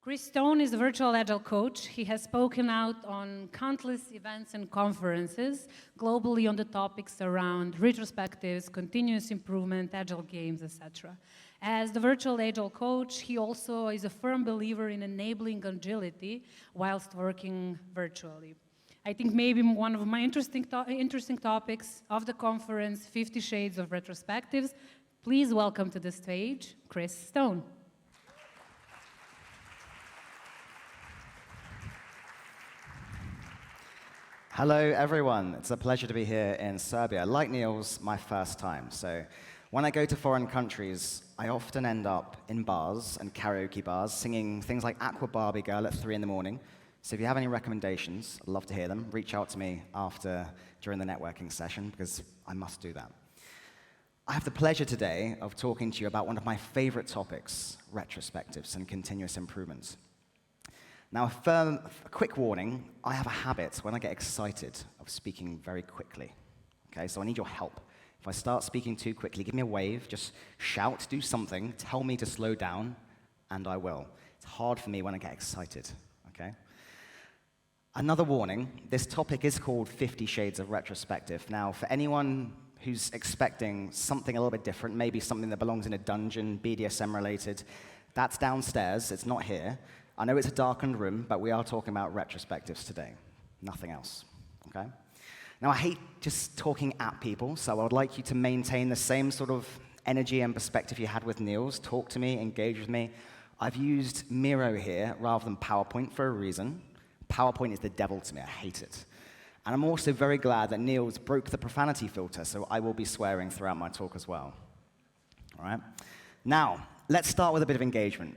Chris Stone is a virtual agile coach. He has spoken out on countless events and conferences globally on the topics around retrospectives, continuous improvement, agile games, etc. As the virtual agile coach, he also is a firm believer in enabling agility whilst working virtually. I think maybe one of my interesting topics of the conference, 50 Shades of Retrospectives. Please welcome to the stage, Chris Stone. Hello, everyone. It's a pleasure to be here in Serbia. Like Niels, my first time. So when I go to foreign countries, I often end up in bars and karaoke bars singing things like Aqua Barbie Girl at 3 in the morning. So if you have any recommendations, I'd love to hear them. Reach out to me during the networking session, because I must do that. I have the pleasure today of talking to you about one of my favorite topics, retrospectives and continuous improvements. Now, a quick warning, I have a habit when I get excited of speaking very quickly. Okay, so I need your help. If I start speaking too quickly, give me a wave, just shout, do something, tell me to slow down, and I will. It's hard for me when I get excited, okay? Another warning, this topic is called 50 Shades of Retrospective. Now, for anyone who's expecting something a little bit different, maybe something that belongs in a dungeon, BDSM related, that's downstairs, it's not here. I know it's a darkened room, but we are talking about retrospectives today, nothing else, okay? Now, I hate just talking at people, so I would like you to maintain the same sort of energy and perspective you had with Niels. Talk to me, engage with me. I've used Miro here rather than PowerPoint for a reason. PowerPoint is the devil to me, I hate it. And I'm also very glad that Niels broke the profanity filter, so I will be swearing throughout my talk as well. All right? Now, let's start with a bit of engagement.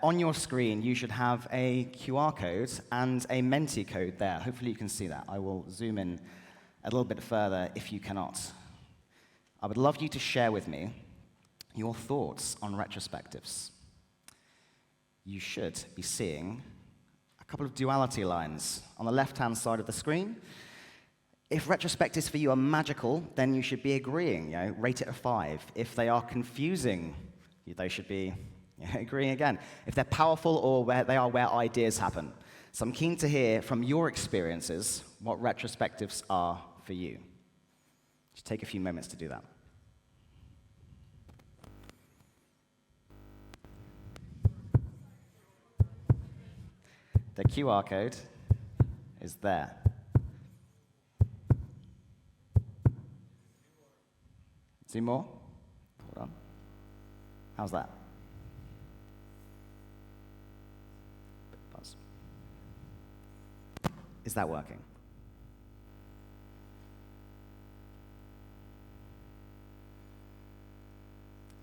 On your screen, you should have a QR code and a Menti code there. Hopefully you can see that. I will zoom in a little bit further if you cannot. I would love you to share with me your thoughts on retrospectives. You should be seeing a couple of duality lines on the left-hand side of the screen. If retrospectives for you are magical, then you should be agreeing, rate it a 5. If they are confusing, they should be agreeing again. If they're powerful or where ideas happen. So I'm keen to hear from your experiences what retrospectives are for you. Just take a few moments to do that. The QR code is there. See more? Hold on. How's that? Is that working?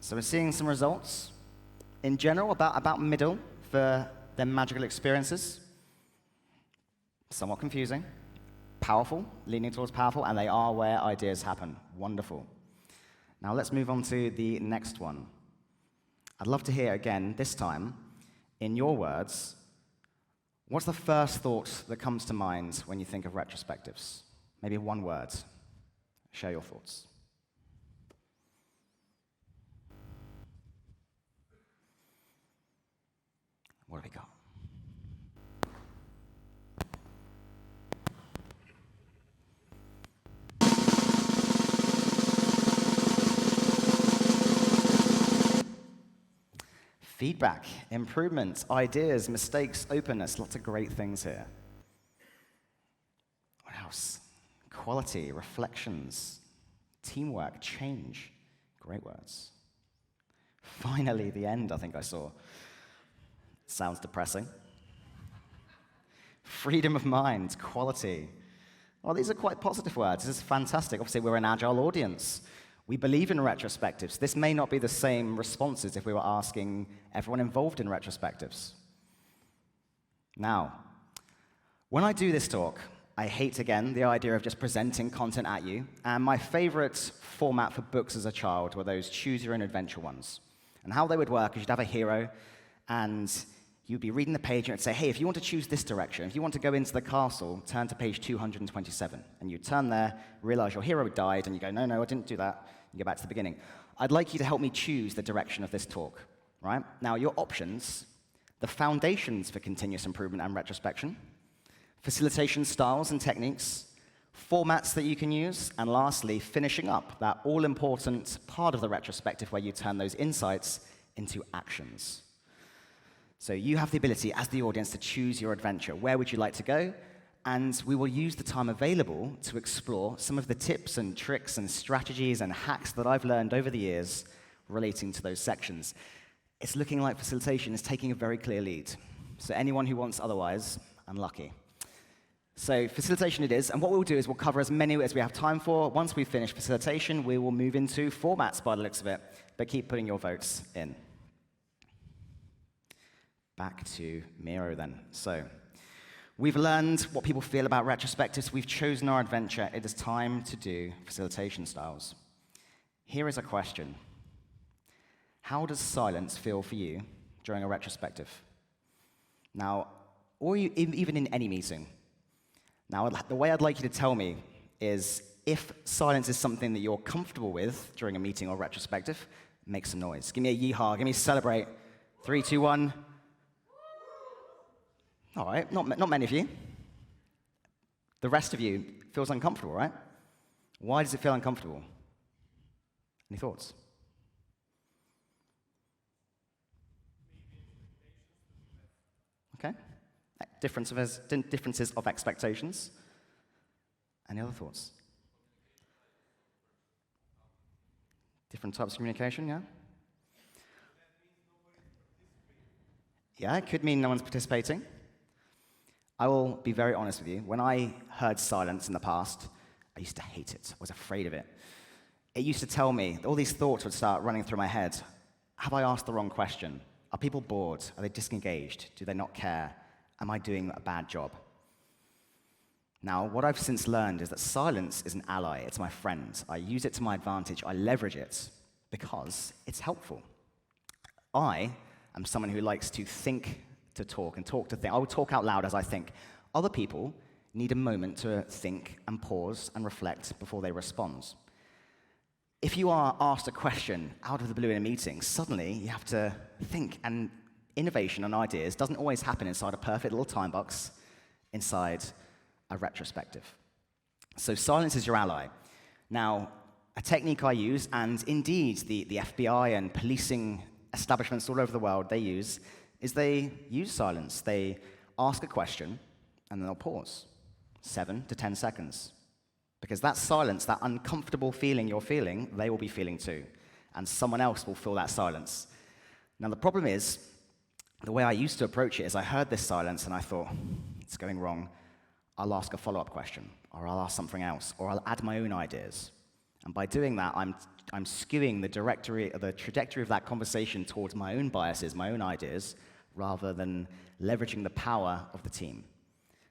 So we're seeing some results. In general, about middle for their magical experiences. Somewhat confusing. Powerful, leaning towards powerful, and they are where ideas happen. Wonderful. Now let's move on to the next one. I'd love to hear again, this time, in your words, what's the first thought that comes to mind when you think of retrospectives? Maybe one word. Share your thoughts. What have we got? Feedback, improvements, ideas, mistakes, openness, lots of great things here. What else? Quality, reflections, teamwork, change, great words. Finally, the end, I think I saw. Sounds depressing. Freedom of mind, quality. Well, these are quite positive words. This is fantastic. Obviously, we're an agile audience. We believe in retrospectives. This may not be the same responses if we were asking everyone involved in retrospectives. Now, when I do this talk, I hate, again, the idea of just presenting content at you. And my favorite format for books as a child were those choose-your-own-adventure ones. And how they would work is you'd have a hero, and you'd be reading the page, and it'd say, hey, if you want to choose this direction, if you want to go into the castle, turn to page 227. And you turn there, realize your hero died, and you go, no, I didn't do that. You go back to the beginning. I'd like you to help me choose the direction of this talk, right? Now, your options, the foundations for continuous improvement and retrospection, facilitation styles and techniques, formats that you can use, and lastly, finishing up that all-important part of the retrospective where you turn those insights into actions. So you have the ability, as the audience, to choose your adventure. Where would you like to go? And we will use the time available to explore some of the tips and tricks and strategies and hacks that I've learned over the years relating to those sections. It's looking like facilitation is taking a very clear lead. So anyone who wants otherwise, unlucky. So facilitation it is, and what we'll do is we'll cover as many as we have time for. Once we finish facilitation, we will move into formats by the looks of it, but keep putting your votes in. Back to Miro then. So we've learned what people feel about retrospectives. We've chosen our adventure. It is time to do facilitation styles. Here is a question. How does silence feel for you during a retrospective? Now, or even in any meeting. Now, the way I'd like you to tell me is if silence is something that you're comfortable with during a meeting or retrospective, make some noise. Give me a yeehaw. Give me a celebrate. 3, 2, 1. All right, not many of you. The rest of you feels uncomfortable, right? Why does it feel uncomfortable? Any thoughts? Okay. Differences of expectations. Any other thoughts? Different types of communication, yeah? Yeah, it could mean no one's participating. I will be very honest with you. When I heard silence in the past, I used to hate it. I was afraid of it. It used to tell me, all these thoughts would start running through my head. Have I asked the wrong question? Are people bored? Are they disengaged? Do they not care? Am I doing a bad job? Now, what I've since learned is that silence is an ally. It's my friend. I use it to my advantage. I leverage it because it's helpful. I am someone who likes to think to talk and talk to think. I will talk out loud as I think. Other people need a moment to think and pause and reflect before they respond. If you are asked a question out of the blue in a meeting, suddenly you have to think, and innovation and ideas doesn't always happen inside a perfect little time box inside a retrospective. So silence is your ally. Now, a technique I use, and indeed the FBI and policing establishments all over the world they use, is they use silence. They ask a question, and then they'll pause. 7 to 10 seconds. Because that silence, that uncomfortable feeling you're feeling, they will be feeling too. And someone else will fill that silence. Now, the problem is, the way I used to approach it is I heard this silence, and I thought, it's going wrong. I'll ask a follow-up question, or I'll ask something else, or I'll add my own ideas. And by doing that, I'm skewing the trajectory of that conversation towards my own biases, my own ideas, rather than leveraging the power of the team.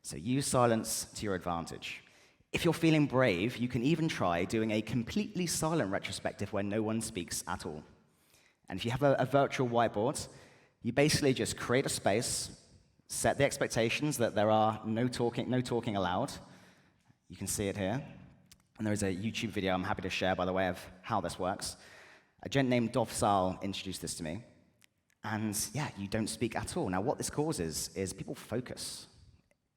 So use silence to your advantage. If you're feeling brave, you can even try doing a completely silent retrospective where no one speaks at all. And if you have a virtual whiteboard, you basically just create a space, set the expectations that there are no talking allowed. You can see it here. And there is a YouTube video I'm happy to share, by the way, of how this works. A gent named Dov Sal introduced this to me. And yeah, you don't speak at all. Now, what this causes is people focus.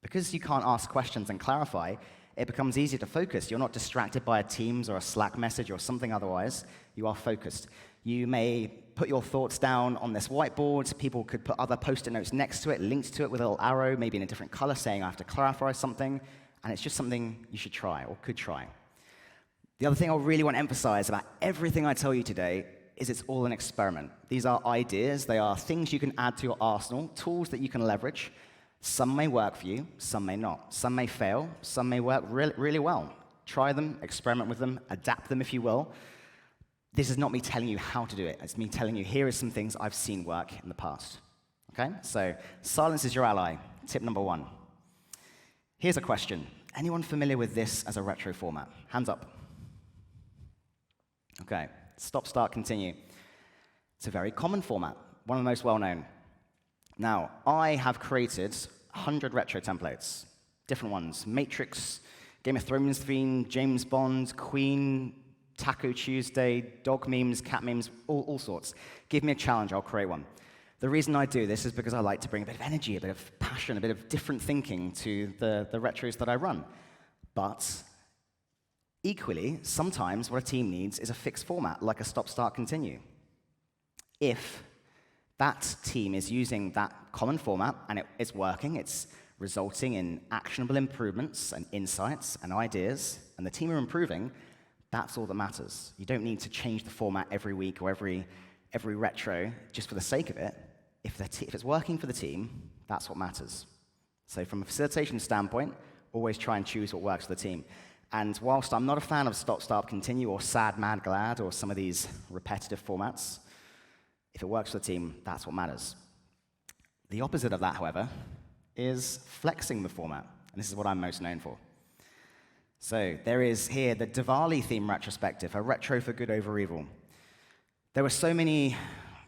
Because you can't ask questions and clarify, it becomes easier to focus. You're not distracted by a Teams or a Slack message or something otherwise. You are focused. You may put your thoughts down on this whiteboard. People could put other Post-it notes next to it, linked to it with a little arrow, maybe in a different color, saying I have to clarify something. And it's just something you should try or could try. The other thing I really want to emphasize about everything I tell you today is it's all an experiment. These are ideas. They are things you can add to your arsenal, tools that you can leverage. Some may work for you, some may not. Some may fail, some may work really well. Try them, experiment with them, adapt them if you will. This is not me telling you how to do it. It's me telling you here are some things I've seen work in the past. Okay? So silence is your ally. Tip number 1. Here's a question. Anyone familiar with this as a retro format? Hands up. Okay. Stop, start, continue. It's a very common format, one of the most well-known. Now, I have created 100 retro templates, different ones. Matrix, Game of Thrones theme, James Bond, Queen, Taco Tuesday, dog memes, cat memes, all sorts. Give me a challenge, I'll create one. The reason I do this is because I like to bring a bit of energy, a bit of passion, a bit of different thinking to the retros that I run. But equally, sometimes what a team needs is a fixed format, like a stop, start, continue. If that team is using that common format and it's working, it's resulting in actionable improvements and insights and ideas, and the team are improving, that's all that matters. You don't need to change the format every week or every retro just for the sake of it. If it's working for the team, that's what matters. So from a facilitation standpoint, always try and choose what works for the team. And whilst I'm not a fan of stop, start, continue, or sad, mad, glad, or some of these repetitive formats, if it works for the team, that's what matters. The opposite of that, however, is flexing the format. And this is what I'm most known for. So there is here the Diwali theme retrospective, a retro for good over evil. There were so many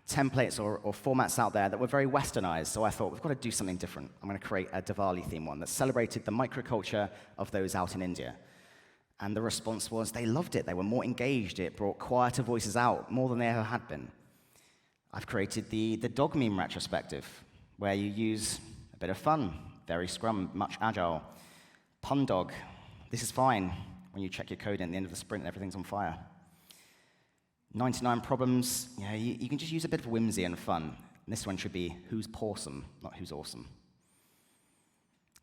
templates or formats out there that were very westernized, so I thought, we've got to do something different. I'm going to create a Diwali theme one that celebrated the microculture of those out in India. And the response was they loved it. They were more engaged. It brought quieter voices out, more than they ever had been. I've created the dog meme retrospective, where you use a bit of fun, very Scrum, much Agile. Pun dog, this is fine when you check your code at the end of the sprint and everything's on fire. 99 problems, you can just use a bit of whimsy and fun. And this one should be who's pawsome, not who's awesome.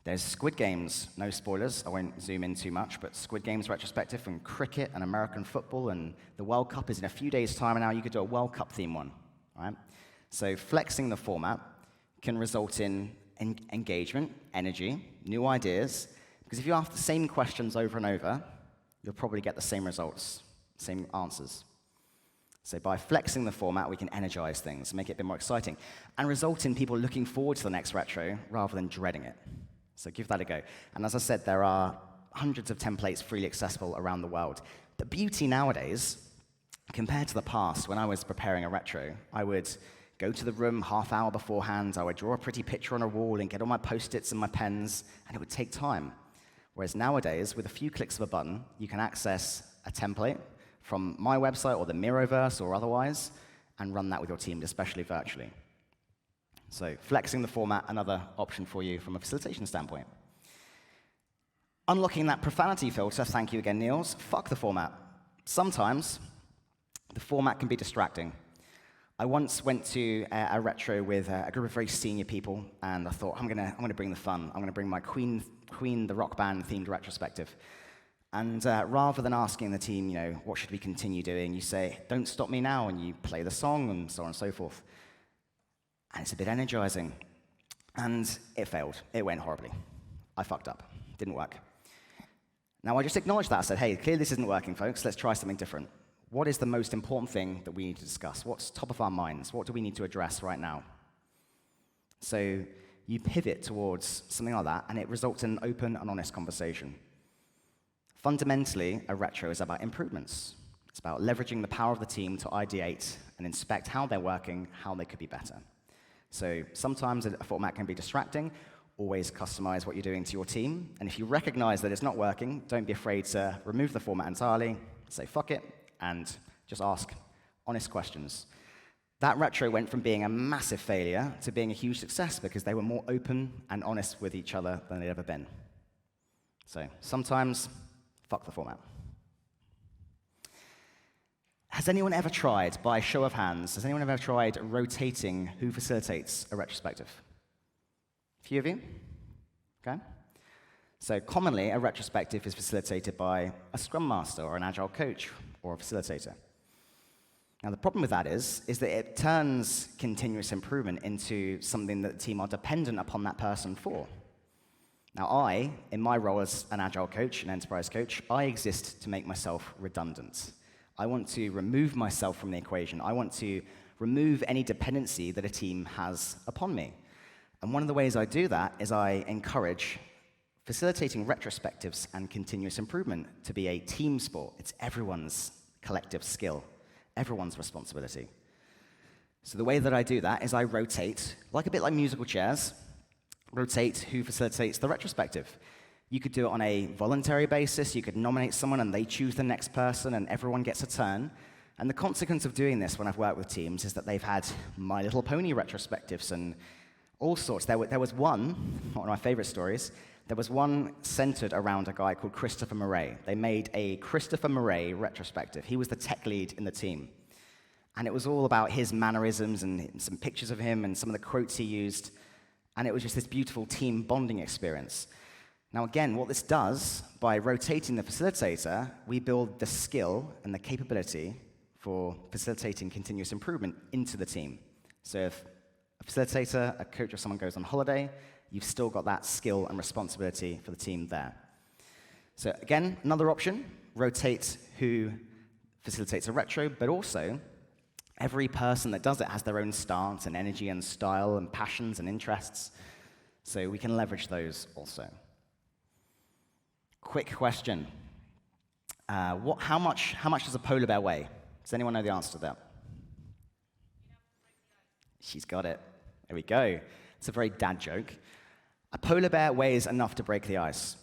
There's Squid Games, no spoilers, I won't zoom in too much, but Squid Games retrospective from cricket and American football, and the World Cup is in a few days' time, and now you could do a World Cup theme one. Right? So flexing the format can result in engagement, energy, new ideas, because if you ask the same questions over and over, you'll probably get the same results, same answers. So by flexing the format, we can energize things, make it a bit more exciting, and result in people looking forward to the next retro rather than dreading it. So give that a go. And as I said, there are hundreds of templates freely accessible around the world. The beauty nowadays, compared to the past, when I was preparing a retro, I would go to the room half hour beforehand, I would draw a pretty picture on a wall and get all my Post-its and my pens, and it would take time. Whereas nowadays, with a few clicks of a button, you can access a template from my website or the Miroverse or otherwise, and run that with your team, especially virtually. So flexing the format, another option for you from a facilitation standpoint. Unlocking that profanity filter, thank you again, Niels. Fuck the format. Sometimes the format can be distracting. I once went to a retro with a group of very senior people, and I thought, I'm gonna bring the fun. I'm gonna bring my Queen the rock band themed retrospective. And rather than asking the team, what should we continue doing, you say, don't stop me now, and you play the song, and so on and so forth. And it's a bit energizing. And it failed. It went horribly. I fucked up. Didn't work. Now, I just acknowledged that. I said, hey, clearly this isn't working, folks. Let's try something different. What is the most important thing that we need to discuss? What's top of our minds? What do we need to address right now? So you pivot towards something like that, and it results in an open and honest conversation. Fundamentally, a retro is about improvements. It's about leveraging the power of the team to ideate and inspect how they're working, how they could be better. So sometimes a format can be distracting. Always customize what you're doing to your team. And if you recognize that it's not working, don't be afraid to remove the format entirely, say fuck it, and just ask honest questions. That retro went from being a massive failure to being a huge success because they were more open and honest with each other than they'd ever been. So sometimes, fuck the format. Has anyone ever tried, by show of hands, has anyone ever tried rotating who facilitates a retrospective? A few of you? Okay. So commonly, a retrospective is facilitated by a Scrum Master or an Agile Coach or a facilitator. Now, the problem with that is that it turns continuous improvement into something that the team are dependent upon that person for. Now, I, in my role as an Agile Coach, an Enterprise Coach, I exist to make myself redundant. I want to remove myself from the equation. I want to remove any dependency that a team has upon me. And one of the ways I do that is I encourage facilitating retrospectives and continuous improvement to be a team sport. It's everyone's collective skill, everyone's responsibility. So the way that I do that is I rotate, like a bit like musical chairs, rotate who facilitates the retrospective. You could do it on a voluntary basis. You could nominate someone and they choose the next person and everyone gets a turn. And the consequence of doing this when I've worked with teams is that they've had My Little Pony retrospectives and all sorts. There was one of my favorite stories, there was one centered around a guy called Christopher Murray. They made a Christopher Murray retrospective. He was the tech lead in the team. And it was all about his mannerisms and some pictures of him and some of the quotes he used. And it was just this beautiful team bonding experience. Now again, what this does, by rotating the facilitator, we build the skill and the capability for facilitating continuous improvement into the team. So if a facilitator, a coach, or someone goes on holiday, you've still got that skill and responsibility for the team there. So again, another option, rotate who facilitates a retro, but also every person that does it has their own stance and energy and style and passions and interests. So we can leverage those also. Quick question. How much does a polar bear weigh? Does anyone know the answer to that? She's got it. There we go. It's a very dad joke. A polar bear weighs enough to break the ice.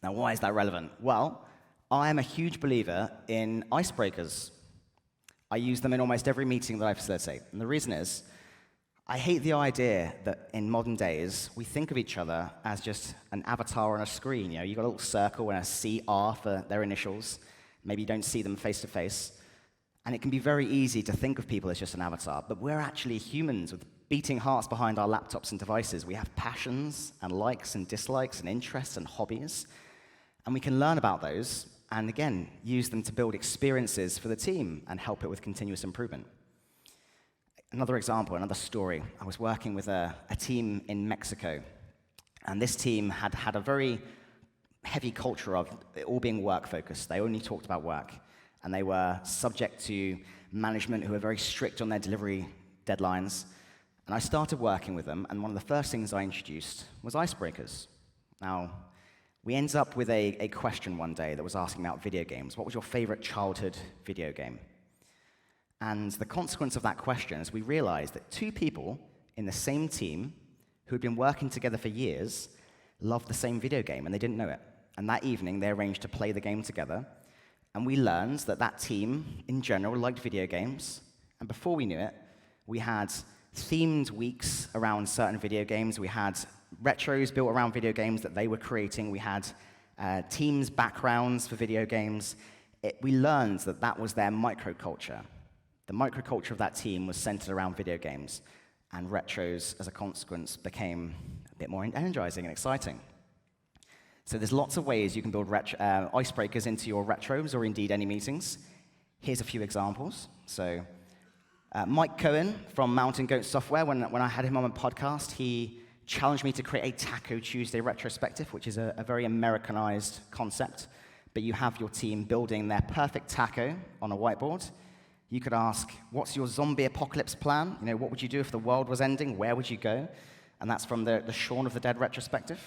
Now, why is that relevant? Well, I am a huge believer in icebreakers. I use them in almost every meeting that I facilitate. And the reason is, I hate the idea that in modern days, we think of each other as just an avatar on a screen. You know, you've got a little circle and a CR for their initials. Maybe you don't see them face to face. And it can be very easy to think of people as just an avatar. But we're actually humans with beating hearts behind our laptops and devices. We have passions and likes and dislikes and interests and hobbies. And we can learn about those and, again, use them to build experiences for the team and help it with continuous improvement. Another example, another story. I was working with a team in Mexico, and this team had a very heavy culture of it all being work-focused. They only talked about work, and they were subject to management who were very strict on their delivery deadlines. And I started working with them, and one of the first things I introduced was icebreakers. Now, we ended up with a question one day that was asking about video games. What was your favorite childhood video game? And the consequence of that question is we realized that two people in the same team who had been working together for years loved the same video game, and they didn't know it. And that evening, they arranged to play the game together. And we learned that that team, in general, liked video games. And before we knew it, we had themed weeks around certain video games. We had retros built around video games that they were creating. We had teams' backgrounds for video games. We learned that that was their microculture. The microculture of that team was centered around video games, and retros, as a consequence, became a bit more energizing and exciting. So there's lots of ways you can build icebreakers into your retros, or indeed any meetings. Here's a few examples. So Mike Cohen from Mountain Goat Software, when I had him on a podcast, he challenged me to create a Taco Tuesday retrospective, which is a very Americanized concept. But you have your team building their perfect taco on a whiteboard. You could ask, what's your zombie apocalypse plan? You know, what would you do if the world was ending? Where would you go? And that's from the Shaun of the Dead retrospective.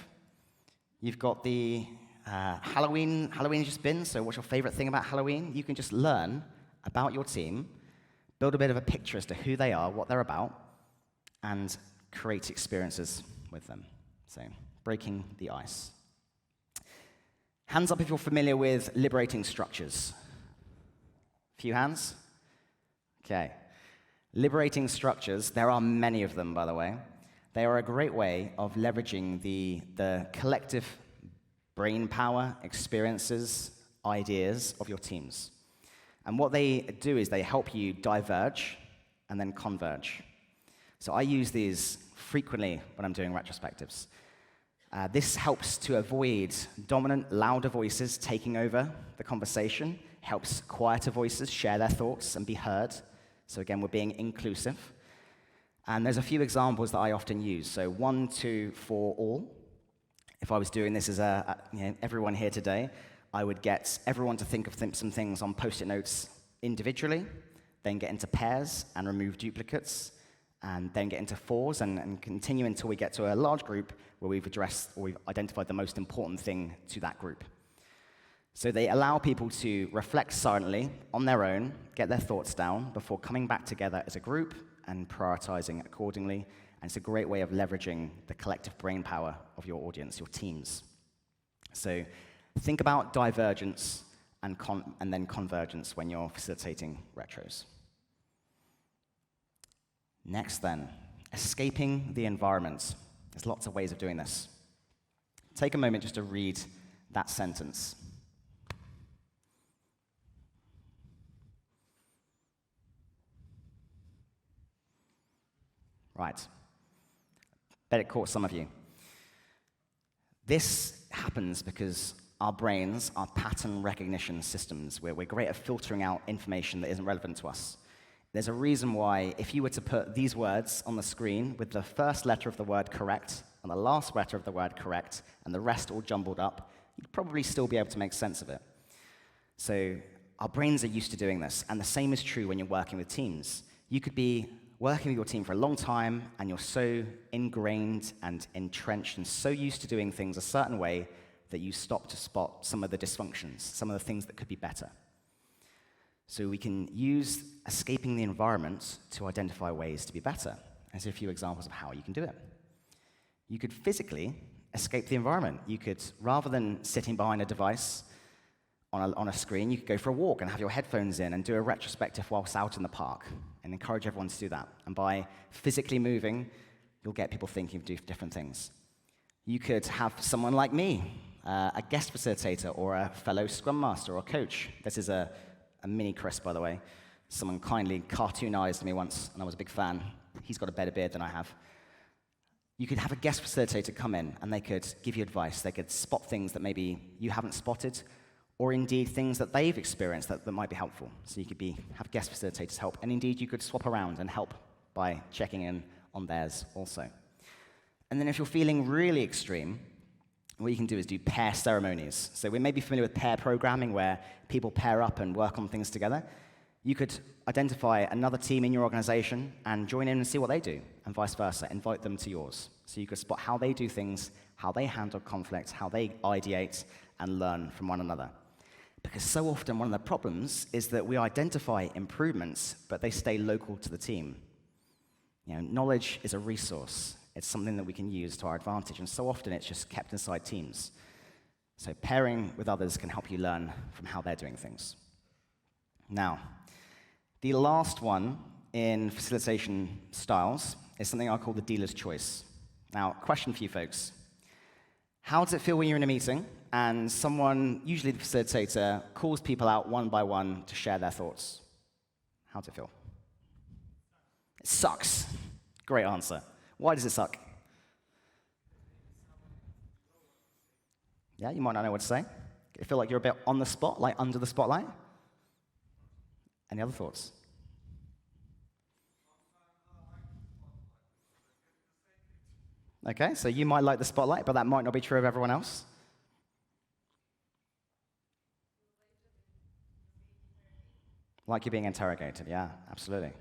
You've got the Halloween just been, so what's your favorite thing about Halloween? You can just learn about your team, build a bit of a picture as to who they are, what they're about, and create experiences with them. So, breaking the ice. Hands up if you're familiar with liberating structures. Few hands? Okay. Liberating structures, there are many of them, by the way. They are a great way of leveraging the collective brain power, experiences, ideas of your teams. And what they do is they help you diverge and then converge. So I use these frequently when I'm doing retrospectives. This helps to avoid dominant, louder voices taking over the conversation, helps quieter voices share their thoughts and be heard. So again, we're being inclusive. And there's a few examples that I often use. So 1, 2, 4, all. If I was doing this as everyone here today, I would get everyone to think of some things on Post-it notes individually, then get into pairs and remove duplicates, and then get into fours and continue until we get to a large group where we've addressed or we've identified the most important thing to that group. So they allow people to reflect silently on their own, get their thoughts down before coming back together as a group and prioritizing accordingly. And it's a great way of leveraging the collective brain power of your audience, your teams. So think about divergence and then convergence when you're facilitating retros. Next then, escaping the environment. There's lots of ways of doing this. Take a moment just to read that sentence. Right. Bet it caught some of you. This happens because our brains are pattern recognition systems. We're great at filtering out information that isn't relevant to us. There's a reason why if you were to put these words on the screen with the first letter of the word correct and the last letter of the word correct and the rest all jumbled up, you'd probably still be able to make sense of it. So our brains are used to doing this, and the same is true when you're working with teams. You could be working with your team for a long time, and you're so ingrained and entrenched and so used to doing things a certain way that you stop to spot some of the dysfunctions, some of the things that could be better. So we can use escaping the environment to identify ways to be better. There's a few examples of how you can do it. You could physically escape the environment. You could, rather than sitting behind a device on a screen, you could go for a walk and have your headphones in and do a retrospective whilst out in the park and encourage everyone to do that. And by physically moving, you'll get people thinking of different things. You could have someone like me, a guest facilitator or a fellow Scrum Master or coach. This is a mini Chris, by the way. Someone kindly cartoonized me once, and I was a big fan. He's got a better beard than I have. You could have a guest facilitator come in, and they could give you advice. They could spot things that maybe you haven't spotted, or indeed things that they've experienced that might be helpful. So you could have guest facilitators help, and indeed you could swap around and help by checking in on theirs also. And then if you're feeling really extreme, what you can do is do pair ceremonies. So we may be familiar with pair programming, where people pair up and work on things together. You could identify another team in your organization and join in and see what they do, and vice versa. Invite them to yours. So you could spot how they do things, how they handle conflict, how they ideate and learn from one another. Because so often one of the problems is that we identify improvements, but they stay local to the team. Knowledge is a resource. It's something that we can use to our advantage, and so often it's just kept inside teams. So pairing with others can help you learn from how they're doing things. Now, the last one in facilitation styles is something I call the dealer's choice. Now, question for you folks. How does it feel when you're in a meeting and someone, usually the facilitator, calls people out one by one to share their thoughts? How does it feel? It sucks. Great answer. Why does it suck? Yeah, you might not know what to say. You feel like you're a bit on the spot, like under the spotlight? Any other thoughts? Okay, so you might like the spotlight, but that might not be true of everyone else. Like you're being interrogated, yeah, absolutely.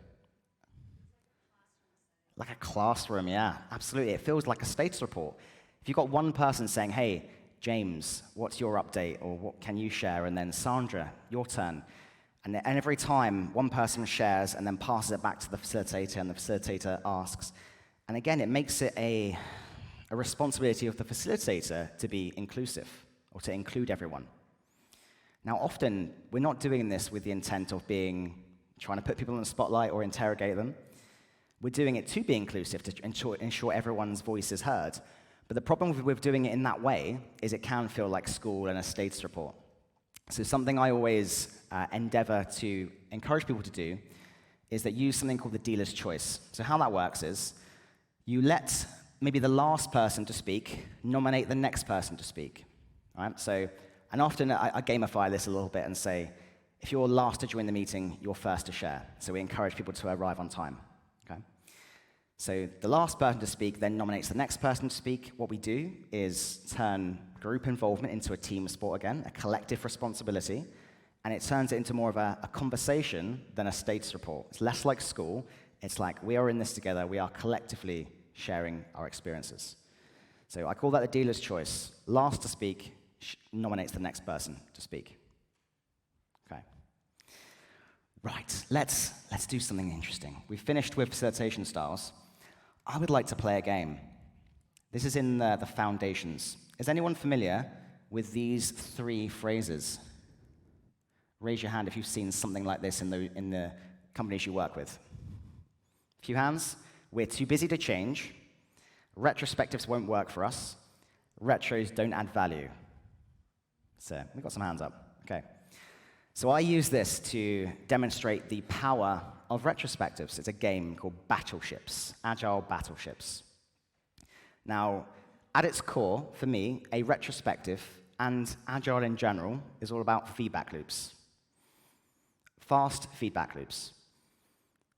Like a classroom, yeah, absolutely. It feels like a status report. If you've got one person saying, hey, James, what's your update? Or what can you share? And then Sandra, your turn. And every time one person shares and then passes it back to the facilitator, and the facilitator asks. And again, it makes it a responsibility of the facilitator to be inclusive or to include everyone. Now, often, we're not doing this with the intent of trying to put people in the spotlight or interrogate them. We're doing it to be inclusive, to ensure everyone's voice is heard. But the problem with doing it in that way is it can feel like school and a status report. So something I always endeavor to encourage people to do is that use something called the dealer's choice. So how that works is you let maybe the last person to speak nominate the next person to speak. Right? And often I gamify this a little bit and say, if you're last to join the meeting, you're first to share. So we encourage people to arrive on time. Okay? So the last person to speak then nominates the next person to speak. What we do is turn group involvement into a team sport again, a collective responsibility, and it turns it into more of a conversation than a status report. It's less like school. It's like we are in this together. We are collectively sharing our experiences. So I call that the dealer's choice. Last to speak nominates the next person to speak. Okay. Right, let's do something interesting. We've finished with facilitation styles. I would like to play a game. This is in the foundations. Is anyone familiar with these three phrases? Raise your hand if you've seen something like this in the companies you work with. A few hands. We're too busy to change. Retrospectives won't work for us. Retros don't add value. So we've got some hands up. Okay. So I use this to demonstrate the power of retrospectives. It's a game called Battleships, Agile Battleships. Now, at its core, for me, a retrospective and Agile in general is all about feedback loops. Fast feedback loops.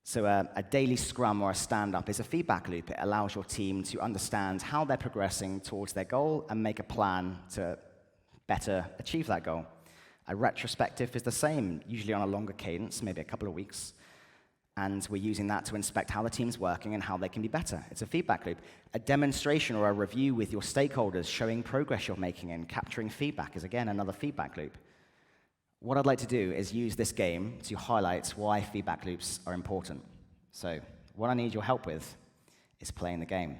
So a daily scrum or a stand-up is a feedback loop. It allows your team to understand how they're progressing towards their goal and make a plan to better achieve that goal. A retrospective is the same, usually on a longer cadence, maybe a couple of weeks. And we're using that to inspect how the team's working and how they can be better. It's a feedback loop. A demonstration or a review with your stakeholders showing progress you're making and capturing feedback is, again, another feedback loop. What I'd like to do is use this game to highlight why feedback loops are important. So what I need your help with is playing the game.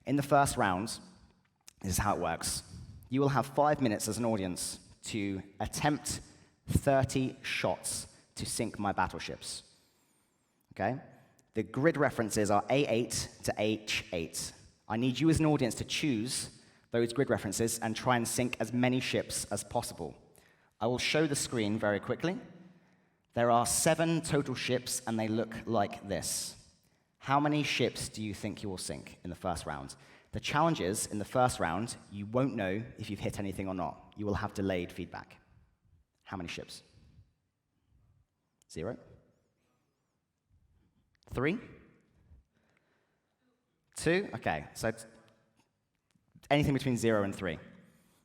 In the first round, this is how it works. You will have 5 minutes as an audience to attempt 30 shots to sink my battleships. Okay? The grid references are A8 to H8. I need you as an audience to choose those grid references and try and sink as many ships as possible. I will show the screen very quickly. There are 7 total ships, and they look like this. How many ships do you think you will sink in the first round? The challenge is, in the first round, you won't know if you've hit anything or not. You will have delayed feedback. How many ships? 0? 3? 2? Okay, so it's anything between 0 and 3.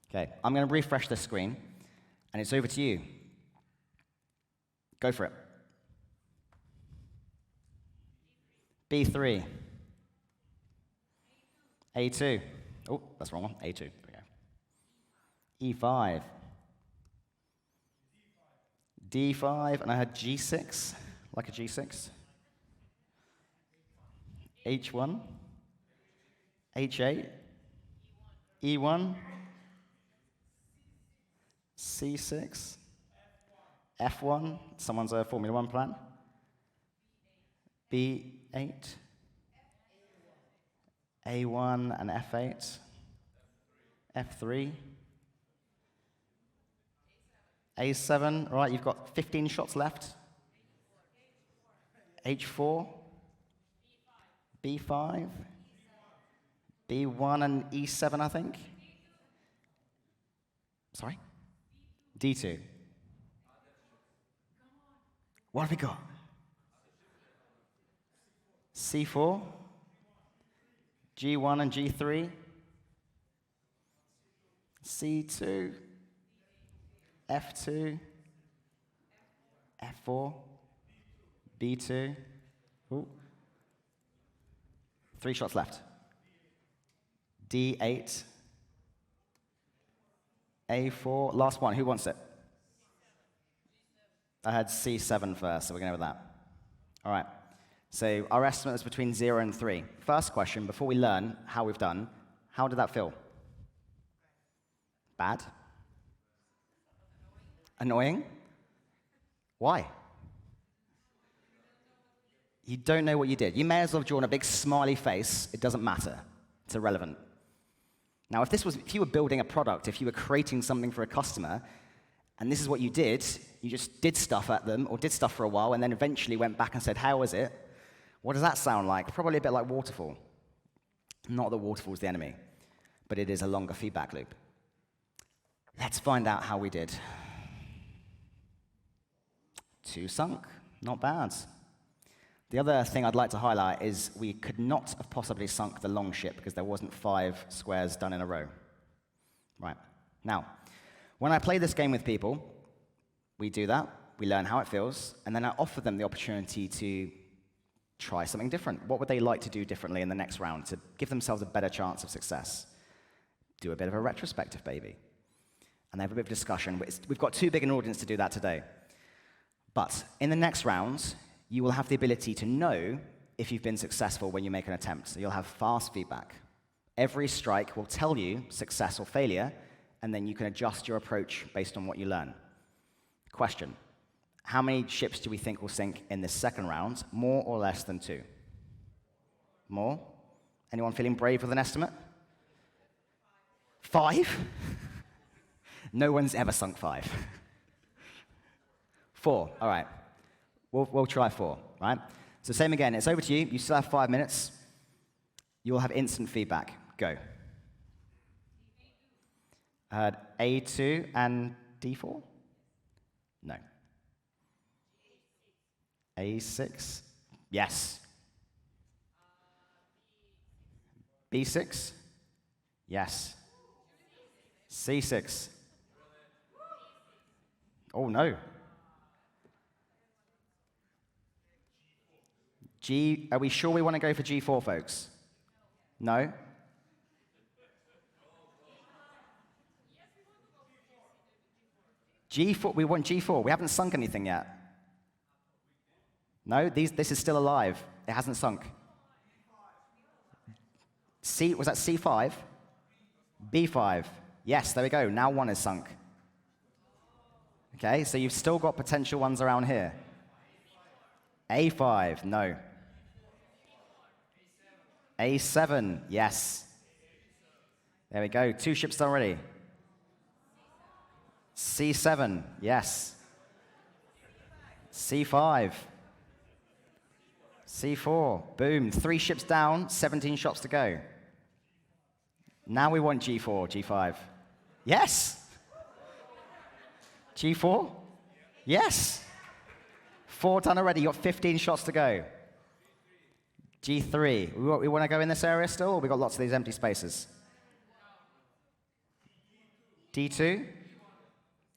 Okay, I'm going to refresh the screen, and it's over to you. Go for it. B3. A2. Oh, that's the wrong one. A2. There we go. E5. D5, and I had G6, like a G6. H1. H8. E1. C6. F1. Someone's a Formula 1 plan. B8. A1 and F8. F3. A7. All right, you've got 15 shots left. H4. B5. B1 and E7, I think. Sorry? D2. What have we got? C4. G1 and G3. C2. F2. F4. B2. Ooh. 3 shots left. D8. A4. Last one. Who wants it? I had C7 first, so we're going to go with that. All right. So our estimate is between 0 and 3. First question, before we learn how we've done, how did that feel? Bad? Annoying? Why? You don't know what you did. You may as well have drawn a big smiley face. It doesn't matter. It's irrelevant. Now, if you were building a product, if you were creating something for a customer, and this is what you just did stuff at them, or did stuff for a while, and then eventually went back and said, how was it? What does that sound like? Probably a bit like waterfall. Not that waterfall's the enemy, but it is a longer feedback loop. Let's find out how we did. 2 sunk. Not bad. The other thing I'd like to highlight is we could not have possibly sunk the long ship because there wasn't 5 squares done in a row. Right. Now, when I play this game with people, we do that, we learn how it feels, and then I offer them the opportunity to try something different. What would they like to do differently in the next round to give themselves a better chance of success? Do a bit of a retrospective, baby. And they have a bit of discussion. We've got too big an audience to do that today. But in the next round, you will have the ability to know if you've been successful when you make an attempt. So you'll have fast feedback. Every strike will tell you success or failure, and then you can adjust your approach based on what you learn. Question. How many ships do we think will sink in this second round? More or less than 2? More? Anyone feeling brave with an estimate? 5? No one's ever sunk 5. 4, all right. We'll try 4, right? So same again, it's over to you. You still have 5 minutes. You'll have instant feedback. Go. A2 and D4? No. A6? Yes. B6? Yes. C6? Oh, no. G, are we sure we want to go for G4, folks? No? G4, we want G4. We haven't sunk anything yet. No, this is still alive. It hasn't sunk. C, was that C5? B5. Yes, there we go. Now 1 is sunk. Okay, so you've still got potential ones around here. A5, no. A7, yes. There we go. 2 ships done already. C7, yes. C5. C4, boom. 3 ships down, 17 shots to go. Now we want G4, G5. Yes. G4? Yes. 4 done already. You've got 15 shots to go. G3. We want to go in this area still, or we got lots of these empty spaces? D2?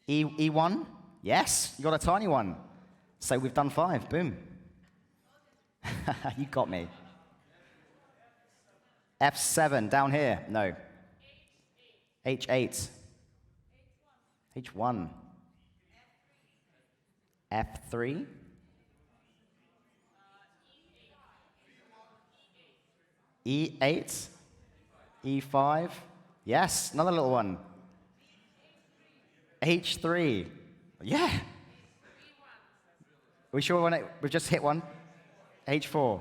E1? Yes. You got a tiny one. So we've done 5. Boom. You got me. F7 down here. No. H8. H1. F3. E8. E5. Yes, another little one. H3. Yeah. We sure we want it? We've just hit one. H4.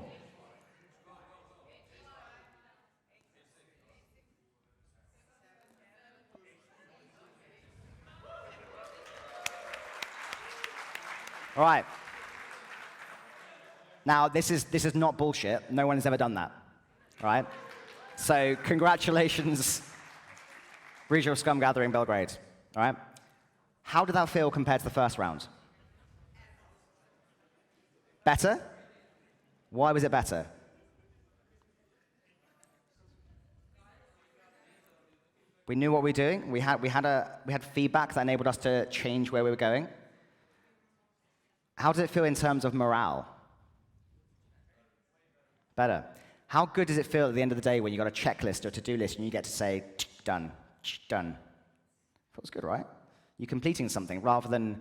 All right. Now, this is not bullshit. No one has ever done that. All right? So, congratulations, Regional Scrum Gathering Belgrade. All right? How did that feel compared to the first round? Better? Why was it better? We knew what we were doing. We had feedback that enabled us to change where we were going. How does it feel in terms of morale? Better. How good does it feel at the end of the day when you've got a checklist or a to-do list and you get to say, done, done? Feels good, right? You're completing something rather than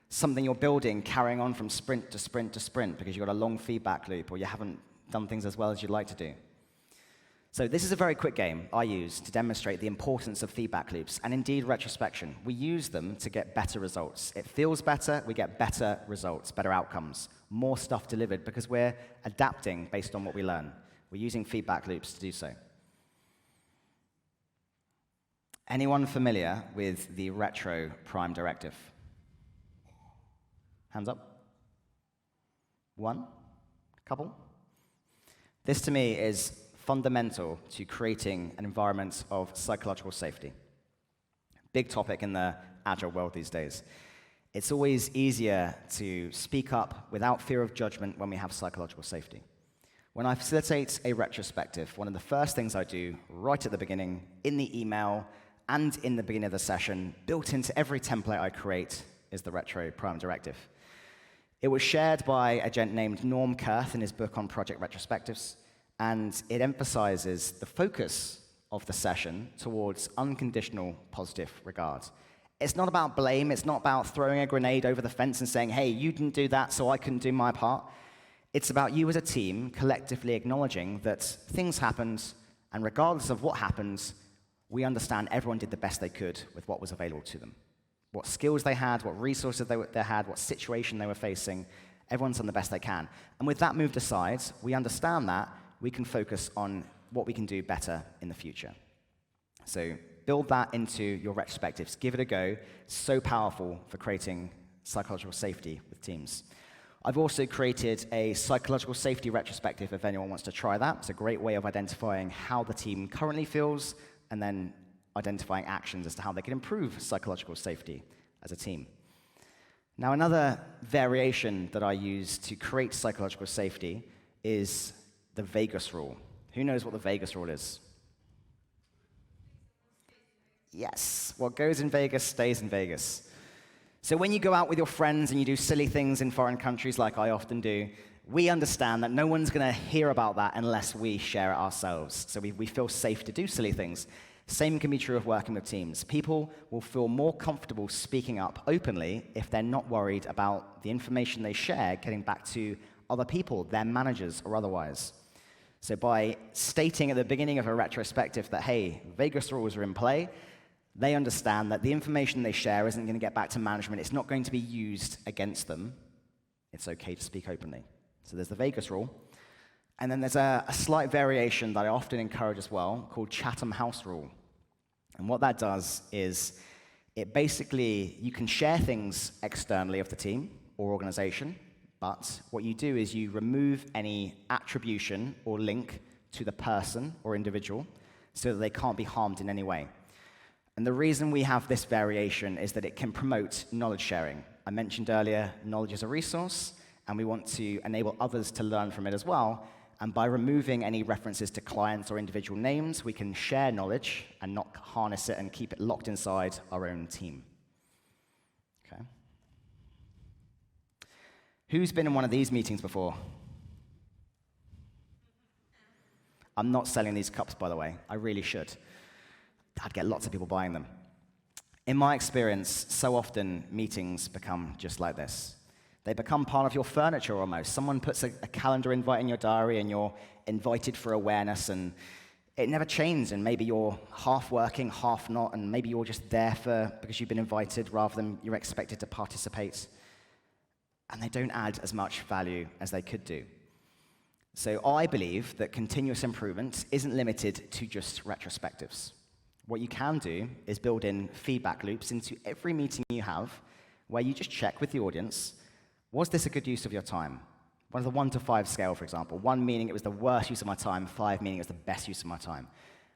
something you're building carrying on from sprint to sprint to sprint because you've got a long feedback loop or you haven't done things as well as you'd like to do. So this is a very quick game I use to demonstrate the importance of feedback loops and indeed retrospection. We use them to get better results. It feels better, we get better results, better outcomes, more stuff delivered because we're adapting based on what we learn. We're using feedback loops to do so. Anyone familiar with the retro prime directive? Hands up. One? Couple? This to me is fundamental to creating an environment of psychological safety. Big topic in the agile world these days. It's always easier to speak up without fear of judgment when we have psychological safety. When I facilitate a retrospective, one of the first things I do right at the beginning, in the email, and in the beginning of the session, built into every template I create, is the retro prime directive. It was shared by a gent named Norm Kurth in his book on project retrospectives, and it emphasizes the focus of the session towards unconditional positive regard. It's not about blame, it's not about throwing a grenade over the fence and saying, hey, you didn't do that, so I couldn't do my part. It's about you as a team collectively acknowledging that things happened, and regardless of what happens, we understand everyone did the best they could with what was available to them. what skills they had, what resources they had, what situation they were facing. Everyone's done the best they can. And with that moved aside, we understand that we can focus on what we can do better in the future. So build that into your retrospectives. Give it a go. So powerful for creating psychological safety with teams. I've also created a psychological safety retrospective if anyone wants to try that. It's a great way of identifying how the team currently feels and then identifying actions as to how they can improve psychological safety as a team. Now, another variation that I use to create psychological safety is the Vegas rule. Who knows what the Vegas rule is? Yes, what goes in Vegas stays in Vegas. So when you go out with your friends and you do silly things in foreign countries like I often do, we understand that no one's going to hear about that unless we share it ourselves. So we feel safe to do silly things. Same can be true of working with teams. People will feel more comfortable speaking up openly if they're not worried about the information they share getting back to other people, their managers or otherwise. So by stating at the beginning of a retrospective that, hey, Vegas rules are in play, they understand that the information they share isn't going to get back to management. It's not going to be used against them. It's okay to speak openly. So there's the Vegas rule. And then there's a slight variation that I often encourage as well called Chatham House rule. And what that does is it basically, you can share things externally of the team or organization, but what you do is you remove any attribution or link to the person or individual so that they can't be harmed in any way. And the reason we have this variation is that it can promote knowledge sharing. I mentioned earlier, knowledge is a resource, and we want to enable others to learn from it as well. And by removing any references to clients or individual names, we can share knowledge and not harness it and keep it locked inside our own team. Okay. Who's been in one of these meetings before? I'm not selling these cups, by the way. I really should. I'd get lots of people buying them. In my experience, so often meetings become just like this. They become part of your furniture almost. Someone puts a calendar invite in your diary and you're invited for awareness and it never changes, and maybe you're half working, half not, and maybe you're just there because you've been invited rather than you're expected to participate. And they don't add as much value as they could do. So I believe that continuous improvement isn't limited to just retrospectives. What you can do is build in feedback loops into every meeting you have where you just check with the audience, was this a good use of your time? One of the 1 to 5 scale, for example. 1 meaning it was the worst use of my time, 5 meaning it was the best use of my time.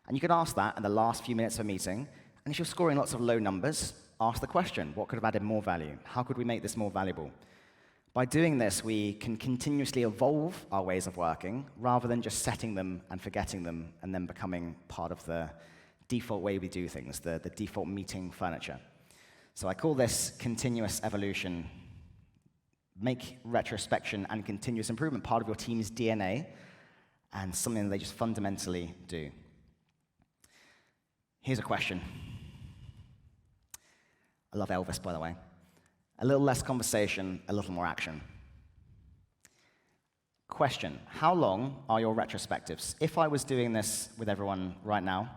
And you could ask that in the last few minutes of a meeting, and if you're scoring lots of low numbers, ask the question, what could have added more value? How could we make this more valuable? By doing this, we can continuously evolve our ways of working rather than just setting them and forgetting them and then becoming part of the default way we do things, the default meeting furniture. So I call this continuous evolution. Make retrospection and continuous improvement part of your team's DNA and something that they just fundamentally do. Here's a question. I love Elvis, by the way. A little less conversation, a little more action. Question, how long are your retrospectives? If I was doing this with everyone right now,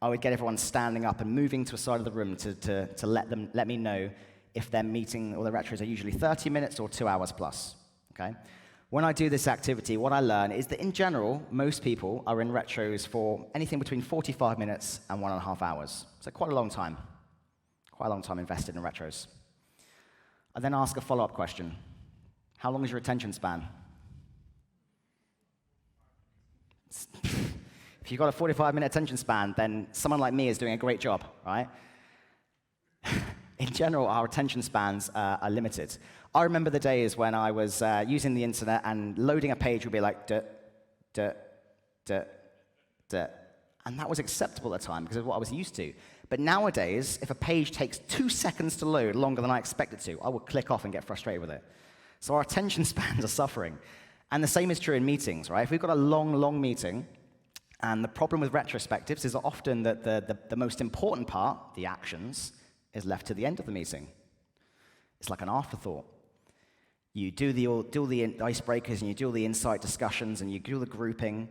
I would get everyone standing up and moving to a side of the room to let me know if their meeting or their retros are usually 30 minutes or 2 hours plus. Okay? When I do this activity, what I learn is that in general, most people are in retros for anything between 45 minutes and 1.5 hours. So quite a long time. Quite a long time invested in retros. I then ask a follow-up question. How long is your attention span? If you've got a 45-minute attention span, then someone like me is doing a great job, right? In general, our attention spans are limited. I remember the days when I was using the internet and loading a page would be like, duh, duh, duh, duh. And that was acceptable at the time because of what I was used to. But nowadays, if a page takes 2 seconds to load longer than I expect it to, I will click off and get frustrated with it. So our attention spans are suffering. And the same is true in meetings, right? If we've got a long meeting, and the problem with retrospectives is often that the most important part, the actions, is left to the end of the meeting. It's like an afterthought. You do the icebreakers, and you do all the insight discussions, and you do the grouping,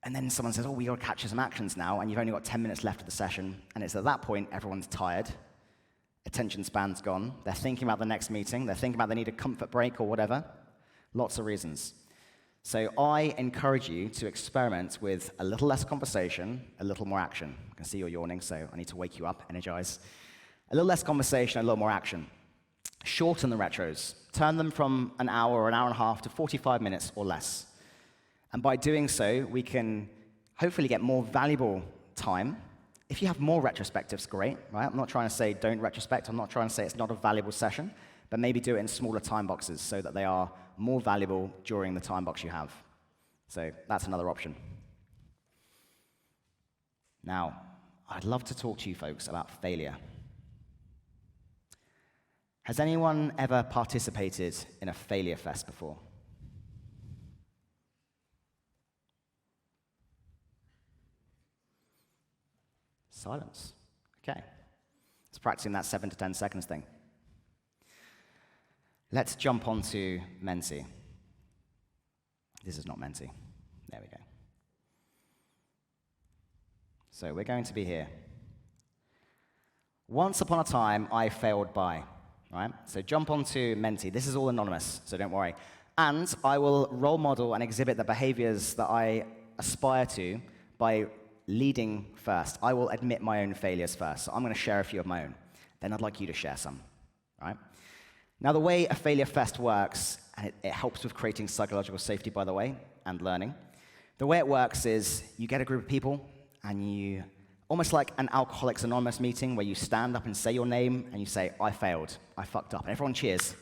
and then someone says, oh, we got to capture some actions now, and you've only got 10 minutes left of the session, and it's at that point everyone's tired, attention span's gone, they're thinking about the next meeting, they're thinking about they need a comfort break or whatever. Lots of reasons. So I encourage you to experiment with a little less conversation, a little more action. I can see you're yawning, so I need to wake you up, energize. A little less conversation, a little more action. Shorten the retros. Turn them from an hour or an hour and a half to 45 minutes or less. And by doing so, we can hopefully get more valuable time. If you have more retrospectives, great, right? I'm not trying to say don't retrospect. I'm not trying to say it's not a valuable session, but maybe do it in smaller time boxes so that they are more valuable during the time box you have. So that's another option. Now, I'd love to talk to you folks about failure. Has anyone ever participated in a failure fest before? Silence. Okay. Let's practice that 7 to 10 seconds thing. Let's jump onto Menti. This is not Menti. There we go. So we're going to be here. Once upon a time, I failed by, right? So jump onto Menti. This is all anonymous, so don't worry. And I will role model and exhibit the behaviors that I aspire to by leading first. I will admit my own failures first. So I'm going to share a few of my own. Then I'd like you to share some, right? Now, the way a failure fest works, and it helps with creating psychological safety, by the way, and learning. The way it works is you get a group of people, and you, almost like an Alcoholics Anonymous meeting, where you stand up and say your name, and you say, I failed, I fucked up. And everyone cheers.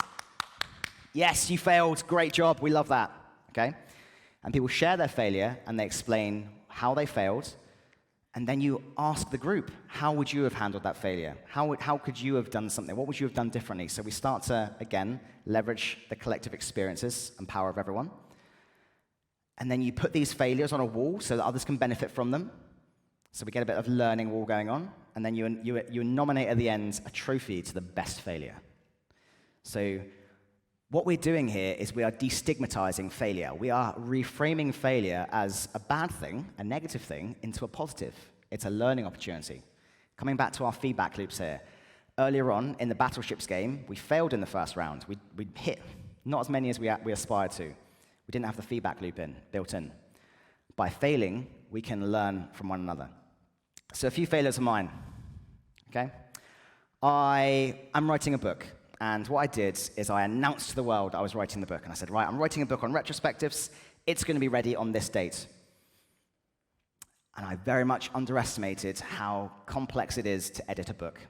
Yes, you failed, great job, we love that, okay? And people share their failure, and they explain how they failed, and then you ask the group, how would you have handled that failure? How could you have done something? What would you have done differently? So we start to, again, leverage the collective experiences and power of everyone. And then you put these failures on a wall so that others can benefit from them. So we get a bit of learning wall going on. And then you nominate at the end a trophy to the best failure. So what we're doing here is we are destigmatizing failure. We are reframing failure as a bad thing, a negative thing, into a positive. It's a learning opportunity. Coming back to our feedback loops here. Earlier on in the Battleships game, we failed in the first round. We hit not as many as we aspired to. We didn't have the feedback loop built in. By failing, we can learn from one another. So a few failures of mine, okay? I'm writing a book. And what I did is I announced to the world I was writing the book. And I said, right, I'm writing a book on retrospectives. It's going to be ready on this date. And I very much underestimated how complex it is to edit a book.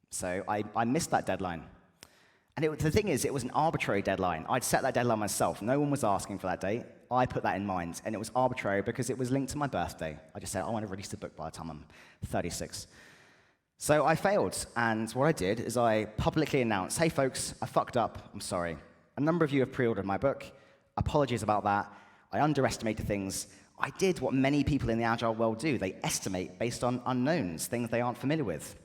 So I missed that deadline. And the thing is, it was an arbitrary deadline. I'd set that deadline myself. No one was asking for that date. I put that in mind. And it was arbitrary because it was linked to my birthday. I just said, I want to release the book by the time I'm 36. So I failed, and what I did is I publicly announced, hey folks, I fucked up, I'm sorry. A number of you have pre-ordered my book. Apologies about that. I underestimated things. I did what many people in the Agile world do. They estimate based on unknowns, things they aren't familiar with.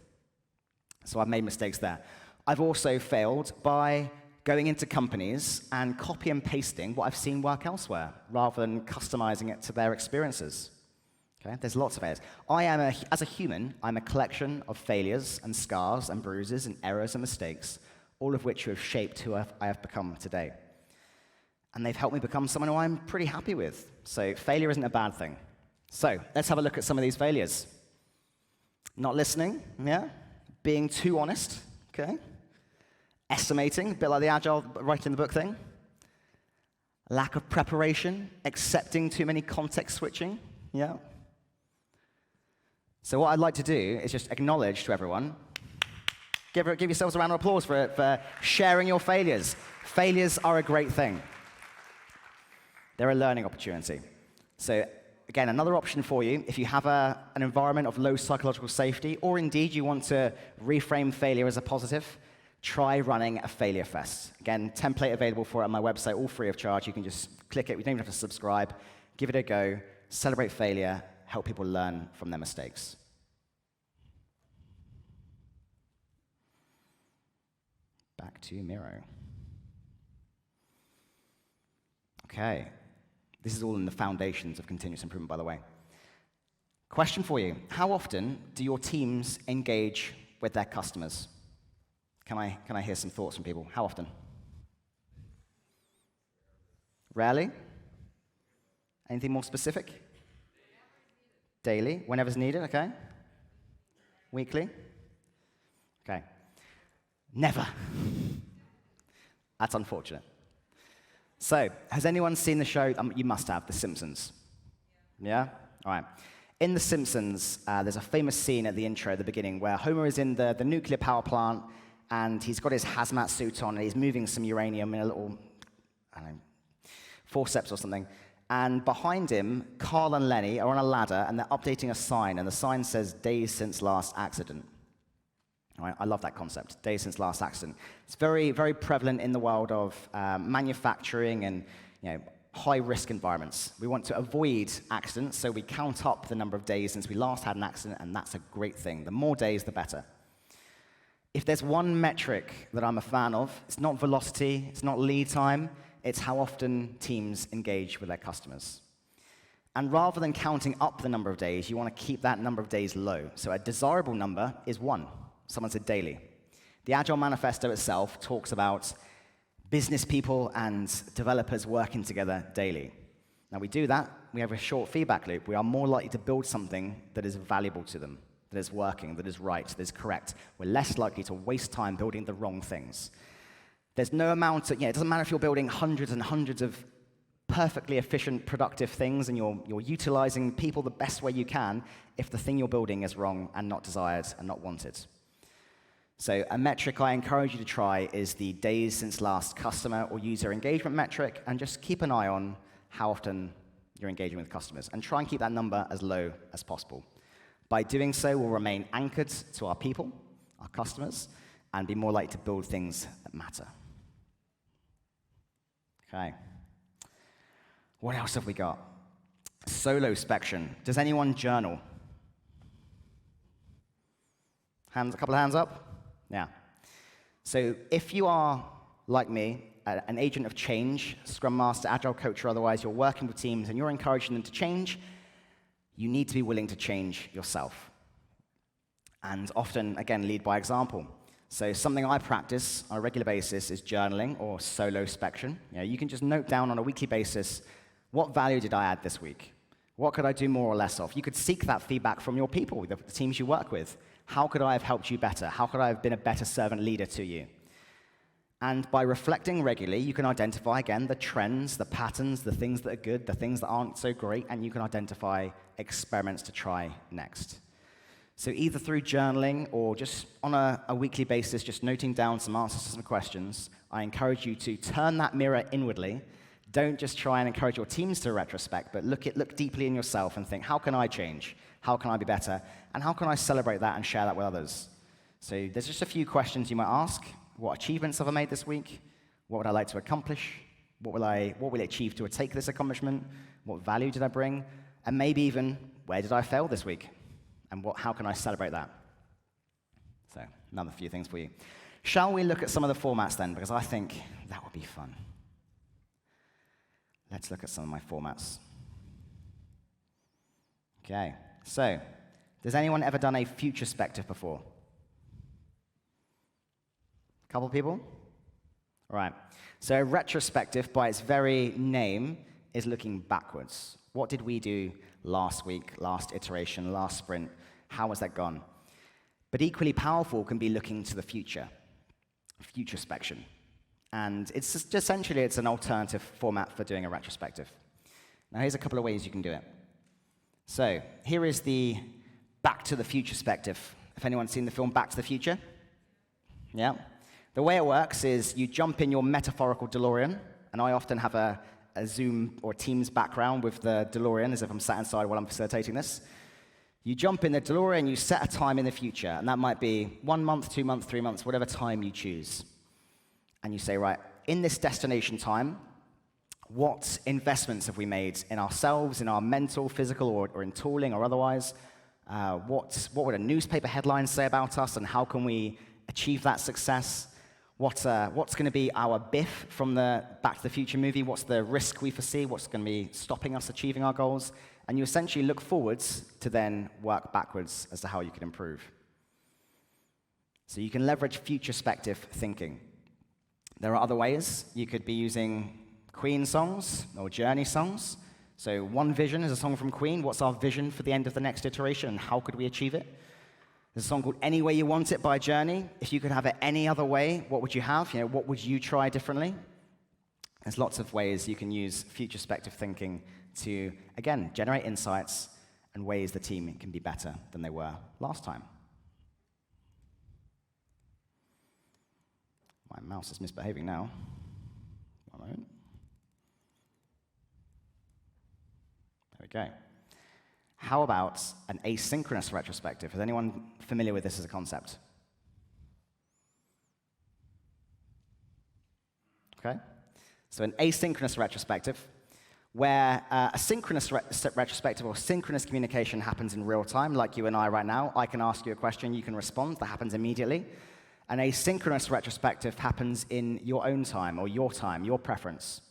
So I've made mistakes there. I've also failed by going into companies and copy and pasting what I've seen work elsewhere, rather than customizing it to their experiences. Okay? There's lots of areas. As a human, I'm a collection of failures and scars and bruises and errors and mistakes, all of which have shaped who I have become today. And they've helped me become someone who I'm pretty happy with. So failure isn't a bad thing. So let's have a look at some of these failures. Not listening, yeah? Being too honest, okay? Estimating, a bit like the Agile writing the book thing. Lack of preparation, accepting too many context switching, yeah? So what I'd like to do is just acknowledge to everyone, give yourselves a round of applause for sharing your failures. Failures are a great thing. They're a learning opportunity. So again, another option for you, if you have an environment of low psychological safety, or indeed you want to reframe failure as a positive, try running a failure fest. Again, template available for it on my website, all free of charge. You can just click it. You don't even have to subscribe. Give it a go. Celebrate failure. Help people learn from their mistakes. Back to Miro. Okay. This is all in the foundations of continuous improvement, by the way. Question for you. How often do your teams engage with their customers? Can I hear some thoughts from people? How often? Rarely? Anything more specific? Daily, whenever's needed, okay? Weekly? Okay. Never. That's unfortunate. So, has anyone seen the show? You must have, The Simpsons. Yeah? All right. In The Simpsons, there's a famous scene at the intro, at the beginning, where Homer is in the nuclear power plant, and he's got his hazmat suit on, and he's moving some uranium in a little, I don't know, forceps or something. And behind him, Carl and Lenny are on a ladder, and they're updating a sign, and the sign says, "Days since last accident." All right, I love that concept, days since last accident. It's very, very prevalent in the world of manufacturing and high-risk environments. We want to avoid accidents, so we count up the number of days since we last had an accident, and that's a great thing. The more days, the better. If there's one metric that I'm a fan of, it's not velocity, it's not lead time, it's how often teams engage with their customers. And rather than counting up the number of days, you want to keep that number of days low. So a desirable number is 1. Someone said daily. The Agile Manifesto itself talks about business people and developers working together daily. Now, we do that, we have a short feedback loop. We are more likely to build something that is valuable to them, that is working, that is right, that is correct. We're less likely to waste time building the wrong things. There's no amount of, it doesn't matter if you're building hundreds and hundreds of perfectly efficient, productive things and you're utilizing people the best way you can if the thing you're building is wrong and not desired and not wanted. So a metric I encourage you to try is the days since last customer or user engagement metric, and just keep an eye on how often you're engaging with customers, and try and keep that number as low as possible. By doing so, we'll remain anchored to our people, our customers, and be more likely to build things that matter. Okay. What else have we got? Solo spection. Does anyone journal? A couple of hands up? Yeah. So if you are, like me, an agent of change, Scrum Master, Agile Coach, or otherwise, you're working with teams and you're encouraging them to change, you need to be willing to change yourself. And often, again, lead by example. So something I practice on a regular basis is journaling or solo spection. You can just note down on a weekly basis, what value did I add this week? What could I do more or less of? You could seek that feedback from your people, the teams you work with. How could I have helped you better? How could I have been a better servant leader to you? And by reflecting regularly, you can identify, again, the trends, the patterns, the things that are good, the things that aren't so great, and you can identify experiments to try next. So either through journaling or just on a weekly basis, just noting down some answers to some questions, I encourage you to turn that mirror inwardly. Don't just try and encourage your teams to retrospect, but look deeply in yourself and think, how can I change? How can I be better? And how can I celebrate that and share that with others? So there's just a few questions you might ask. What achievements have I made this week? What would I like to accomplish? What will I achieve to take this accomplishment? What value did I bring? And maybe even, where did I fail this week? And how can I celebrate that? So another few things for you. Shall we look at some of the formats then? Because I think that would be fun. Let's look at some of my formats. Okay, so has anyone ever done a futurespective before? A couple people? All right. So a retrospective, by its very name, is looking backwards. What did we do last week, last iteration, last sprint? How has that gone? But equally powerful can be looking to the future, futurespection. And it's just essentially, it's an alternative format for doing a retrospective. Now, here's a couple of ways you can do it. So here is the Back to the Futurespective. If anyone's seen the film Back to the Future? Yeah. The way it works is you jump in your metaphorical DeLorean, and I often have a Zoom or Teams background with the DeLorean, as if I'm sat inside while I'm facilitating this. You jump in the DeLorean, you set a time in the future, and that might be 1 month, 2 months, 3 months, whatever time you choose. And you say, right, in this destination time, what investments have we made in ourselves, in our mental, physical, or in tooling or otherwise? What would a newspaper headline say about us, and how can we achieve that success? What's going to be our biff from the Back to the Future movie? What's the risk we foresee? What's going to be stopping us achieving our goals? And you essentially look forwards to then work backwards as to how you can improve. So you can leverage futurespective thinking. There are other ways. You could be using Queen songs or Journey songs. So One Vision is a song from Queen. What's our vision for the end of the next iteration, and how could we achieve it? There's a song called Any Way You Want It by Journey. If you could have it any other way, what would you have? What would you try differently? There's lots of ways you can use futurespective thinking to, again, generate insights and ways the team can be better than they were last time. My mouse is misbehaving now. One moment. There we go. How about an asynchronous retrospective? Is anyone familiar with this as a concept? Okay. So an asynchronous retrospective, where a synchronous retrospective or synchronous communication happens in real time, like you and I right now. I can ask you a question, you can respond, that happens immediately. An asynchronous retrospective happens in your own time, or your preference.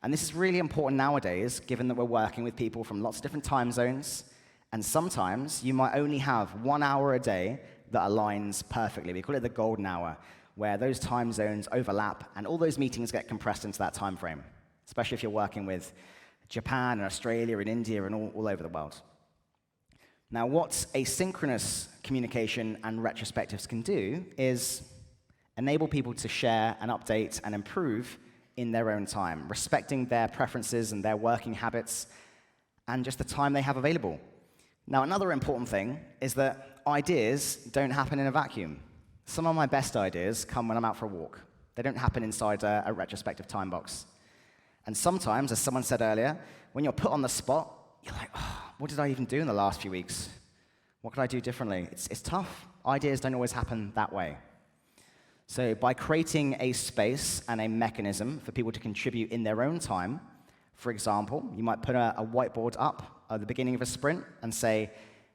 And this is really important nowadays, given that we're working with people from lots of different time zones, and sometimes you might only have 1 hour a day that aligns perfectly. We call it the golden hour, where those time zones overlap, and all those meetings get compressed into that time frame, especially if you're working with Japan and Australia and India and all over the world. Now, what asynchronous communication and retrospectives can do is enable people to share and update and improve in their own time, respecting their preferences and their working habits and just the time they have available. Now, another important thing is that ideas don't happen in a vacuum. Some of my best ideas come when I'm out for a walk. They don't happen inside a retrospective time box. And sometimes, as someone said earlier, when you're put on the spot, you're like, oh, what did I even do in the last few weeks? What could I do differently? It's tough. Ideas don't always happen that way. So by creating a space and a mechanism for people to contribute in their own time, for example, you might put a whiteboard up at the beginning of a sprint and say,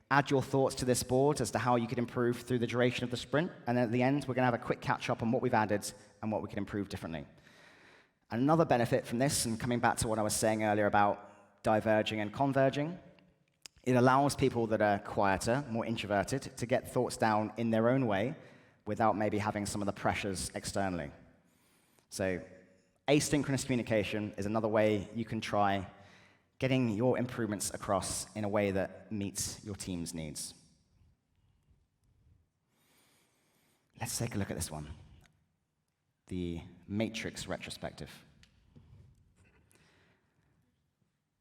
add your thoughts to this board as to how you could improve through the duration of the sprint. And then at the end, we're going to have a quick catch-up on what we've added and what we can improve differently. And another benefit from this, and coming back to what I was saying earlier about diverging and converging, it allows people that are quieter, more introverted, to get thoughts down in their own way without maybe having some of the pressures externally. So asynchronous communication is another way you can try getting your improvements across in a way that meets your team's needs. Let's take a look at this one, the matrix retrospective.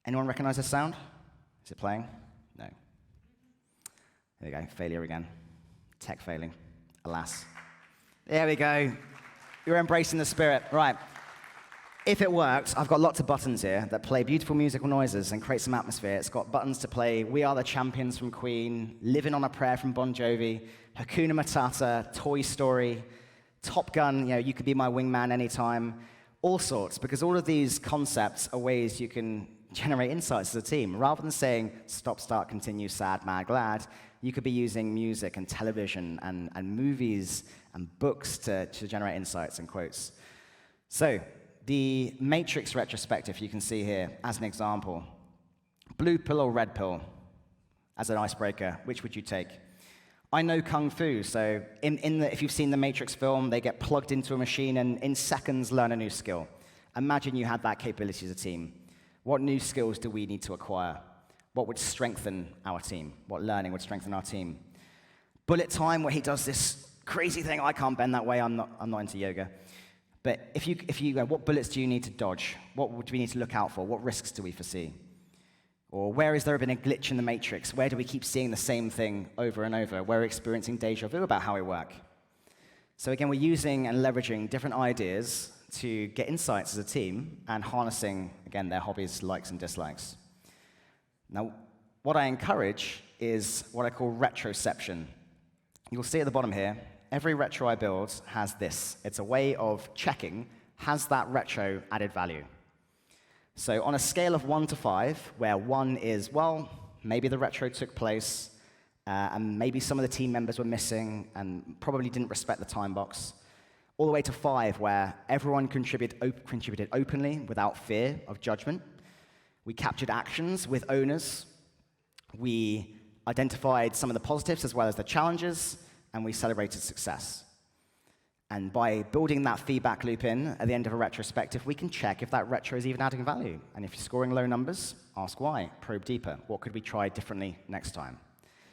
Anyone recognize this sound? Is it playing? No. There we go, failure again. Tech failing, alas. There we go. You're embracing the spirit. Right. If it works, I've got lots of buttons here that play beautiful musical noises and create some atmosphere. It's got buttons to play We Are the Champions from Queen, Living on a Prayer from Bon Jovi, Hakuna Matata, Toy Story, Top Gun, you could be my wingman anytime, all sorts, because all of these concepts are ways you can generate insights as a team. Rather than saying stop, start, continue, sad, mad, glad, you could be using music and television and movies and books to generate insights and quotes. So the matrix retrospective you can see here as an example. Blue pill or red pill as an icebreaker, which would you take? I know Kung Fu, so if you've seen the Matrix film, they get plugged into a machine and in seconds learn a new skill. Imagine you had that capability as a team. What new skills do we need to acquire? What would strengthen our team? What learning would strengthen our team? Bullet time, where he does this crazy thing. I can't bend that way. I'm not into yoga. But if you go, what bullets do you need to dodge? What do we need to look out for? What risks do we foresee? Or where has there been a glitch in the matrix? Where do we keep seeing the same thing over and over? Where we're experiencing deja vu about how we work. So again, we're using and leveraging different ideas to get insights as a team and harnessing, again, their hobbies, likes, and dislikes. Now, what I encourage is what I call retroception. You'll see at the bottom here, every retro I build has this. It's a way of checking, has that retro added value? So on a scale of 1 to 5, where 1 is, well, maybe the retro took place, and maybe some of the team members were missing and probably didn't respect the time box, all the way to 5, where everyone contributed openly without fear of judgment. We captured actions with owners. We identified some of the positives as well as the challenges, and we celebrated success. And by building that feedback loop in at the end of a retrospective, we can check if that retro is even adding value. And if you're scoring low numbers, ask why, probe deeper. What could we try differently next time?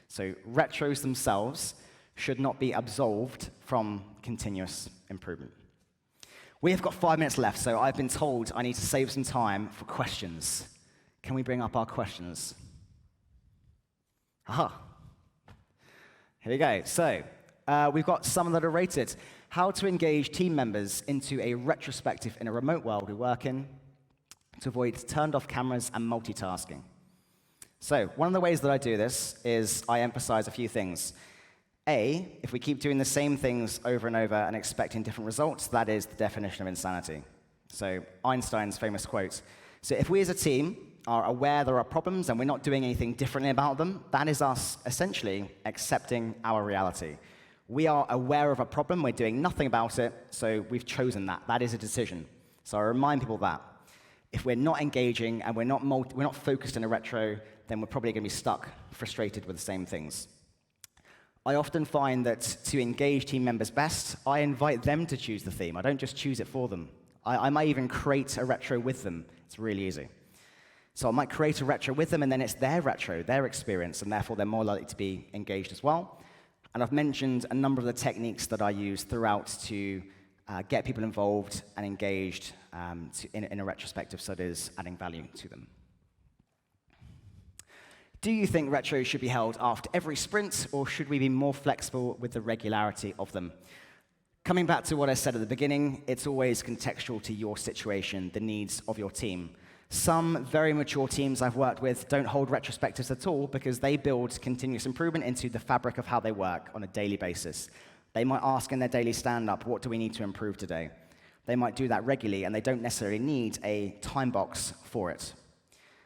So retros themselves should not be absolved from continuous improvement. We have got 5 minutes left, so I've been told I need to save some time for questions. Can we bring up our questions? Aha. Here we go. So we've got some that are rated. How to engage team members into a retrospective in a remote world we work in to avoid turned-off cameras and multitasking. So one of the ways that I do this is I emphasize a few things. A, if we keep doing the same things over and over and expecting different results, that is the definition of insanity. So Einstein's famous quote. So if we as a team are aware there are problems and we're not doing anything differently about them, that is us essentially accepting our reality. We are aware of a problem, we're doing nothing about it, so we've chosen that. That is a decision. So I remind people that. If we're not engaging and we're not focused in a retro, then we're probably going to be stuck, frustrated with the same things. I often find that to engage team members best, I invite them to choose the theme. I don't just choose it for them. I might even create a retro with them. It's really easy. So I might create a retro with them, and then it's their retro, their experience, and therefore they're more likely to be engaged as well. And I've mentioned a number of the techniques that I use throughout to get people involved and engaged in a retrospective, so that is adding value to them. Do you think retros should be held after every sprint, or should we be more flexible with the regularity of them? Coming back to what I said at the beginning, it's always contextual to your situation, the needs of your team. Some very mature teams I've worked with don't hold retrospectives at all because they build continuous improvement into the fabric of how they work on a daily basis. They might ask in their daily stand-up, what do we need to improve today? They might do that regularly, and they don't necessarily need a time box for it.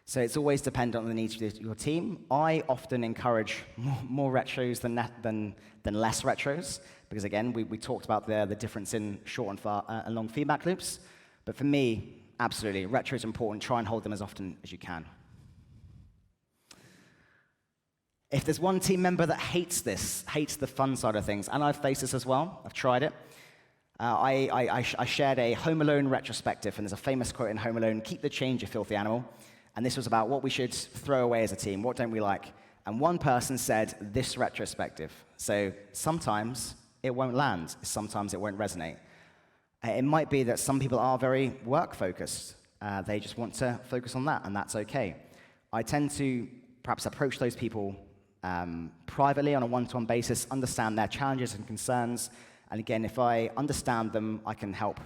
So it's always dependent on the needs of your team. I often encourage more retros than less retros, because again, we talked about the difference in short and long feedback loops. But for me, absolutely, retro is important. Try and hold them as often as you can. If there's one team member that hates the fun side of things, and I've faced this as well, I've tried it. I shared a Home Alone retrospective, and there's a famous quote in Home Alone, "Keep the change, you filthy animal." And this was about what we should throw away as a team, what don't we like. And one person said, this retrospective. So sometimes it won't land, sometimes it won't resonate. It might be that some people are very work-focused. They just want to focus on that, and that's okay. I tend to perhaps approach those people privately on a one-to-one basis, understand their challenges and concerns, and again, if I understand them, I can help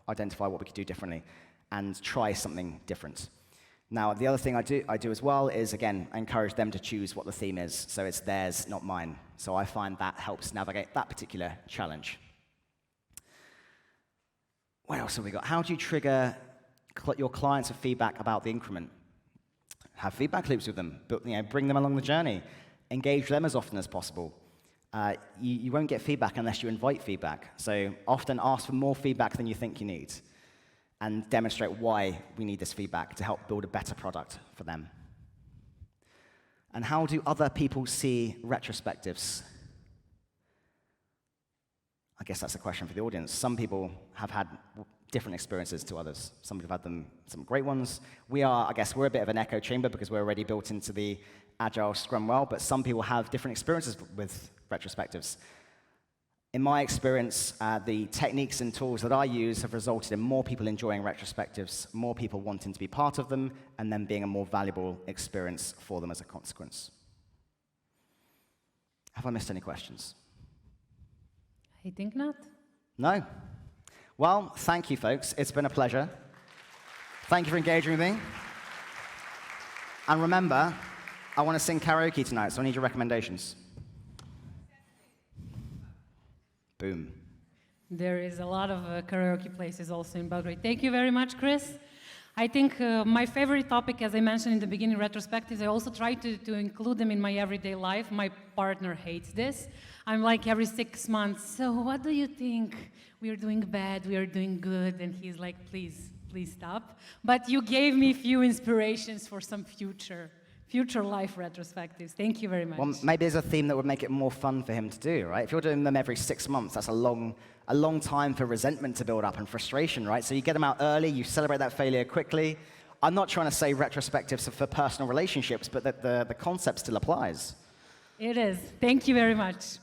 identify what we could do differently and try something different. Now, the other thing I do as well is, again, I encourage them to choose what the theme is, so it's theirs, not mine. So I find that helps navigate that particular challenge. What else have we got? How do you trigger your clients with feedback about the increment? Have feedback loops with them, but, bring them along the journey. Engage them as often as possible. You won't get feedback unless you invite feedback, so often ask for more feedback than you think you need, and demonstrate why we need this feedback to help build a better product for them. And how do other people see retrospectives? I guess that's a question for the audience. Some people have had different experiences to others. Some have had some great ones. We're a bit of an echo chamber because we're already built into the Agile Scrum world, but some people have different experiences with retrospectives. In my experience, the techniques and tools that I use have resulted in more people enjoying retrospectives, more people wanting to be part of them, and then being a more valuable experience for them as a consequence. Have I missed any questions? I think not. No? Well, thank you, folks. It's been a pleasure. Thank you for engaging with me. And remember, I want to sing karaoke tonight, so I need your recommendations. Boom. There is a lot of karaoke places also in Belgrade. Thank you very much, Chris. I think my favorite topic, as I mentioned in the beginning, retrospectives, I also try to include them in my everyday life. My partner hates this. I'm like every 6 months, so what do you think? We are doing bad, we are doing good, and he's like, please stop. But you gave me a few inspirations for some future future life retrospectives. Thank you very much. Well, maybe there's a theme that would make it more fun for him to do, right? If you're doing them every 6 months, that's a long time for resentment to build up and frustration, right? So you get them out early, you celebrate that failure quickly. I'm not trying to say retrospectives are for personal relationships, but that the concept still applies. It is. Thank you very much.